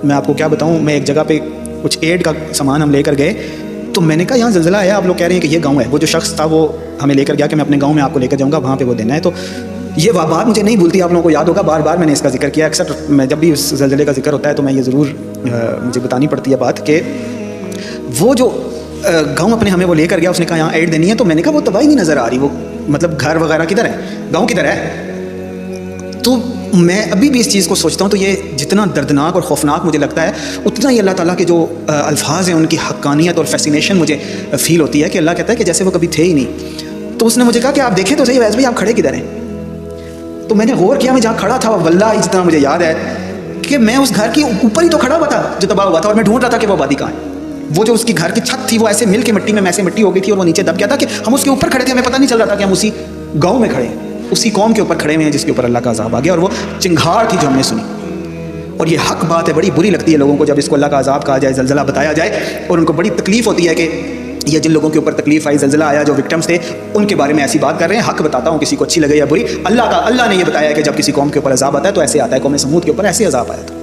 میں آپ کو کیا بتاؤں, میں ایک جگہ پہ کچھ ایڈ کا سامان ہم لے کر گئے, تو میں نے کہا یہاں زلزلہ آیا, آپ لوگ کہہ رہے ہیں کہ یہ گاؤں ہے. وہ جو شخص تھا وہ ہمیں لے کر گیا کہ میں اپنے گاؤں میں آپ کو لے کر جاؤں گا, وہاں پہ وہ دینا ہے. تو یہ بات مجھے نہیں بھولتی, آپ لوگوں کو یاد ہوگا, بار بار میں نے اس کا ذکر کیا. اکثر میں جب بھی اس زلزلے کا ذکر ہوتا ہے تو میں یہ ضرور مجھے بتانی پڑتی ہے بات کہ وہ جو گاؤں اپنے ہمیں وہ لے کر گیا, اس نے کہا یہاں ایڈ دینی ہے. تو میں نے کہا وہ تباہی نہیں نظر آ رہی, وہ مطلب گھر وغیرہ کدھر ہے, گاؤں کدھر ہے. تو میں ابھی بھی اس چیز کو سوچتا ہوں تو یہ جتنا دردناک اور خوفناک مجھے لگتا ہے, اتنا ہی اللہ تعالیٰ کے جو الفاظ ہیں ان کی حقانیت اور فیسینیشن مجھے فیل ہوتی ہے کہ اللہ کہتا ہے کہ جیسے وہ کبھی تھے ہی نہیں. تو اس نے مجھے کہا کہ آپ دیکھیں تو صحیح ویس بھائی آپ کھڑے کدھر ہیں. تو میں نے غور کیا, میں جہاں کھڑا تھا واللہ جتنا مجھے یاد ہے کہ میں اس گھر کے اوپر ہی تو کھڑا ہوا تھا جو تباہ ہوا تھا, اور میں ڈھونڈ رہا تھا کہ وہ آبادی کہاں ہے. وہ جو اس کی گھر کی چھت تھی وہ ایسے مل کے مٹی میں ایسے مٹی ہو گئی تھی اور وہ نیچے دب گیا تھا کہ ہم اس کے اوپر کھڑے تھے, ہمیں پتہ نہیں چل رہا تھا کہ ہم اسی گاؤں میں کھڑے ہیں, اسی قوم کے اوپر کھڑے ہوئے ہیں جس کے اوپر اللہ کا عذاب آ گیا. اور وہ چنگھاڑ تھی جو ہم نے سنی, اور یہ حق بات ہے, بڑی بری لگتی ہے لوگوں کو جب اس کو اللہ کا عذاب کہا جائے, زلزلہ بتایا جائے, اور ان کو بڑی تکلیف ہوتی ہے کہ یہ جن لوگوں کے اوپر تکلیف آئی, زلزلہ آیا, جو وکٹمس تھے, ان کے بارے میں ایسی بات کر رہے ہیں. حق بتاتا ہوں, کسی کو اچھی لگے یا بری, اللہ نے یہ بتایا ہے کہ جب کسی قوم کے اوپر عذاب آتا ہے تو ایسے آتا ہے. قوم سمود کے اوپر ایسے عذاب آیا تھا.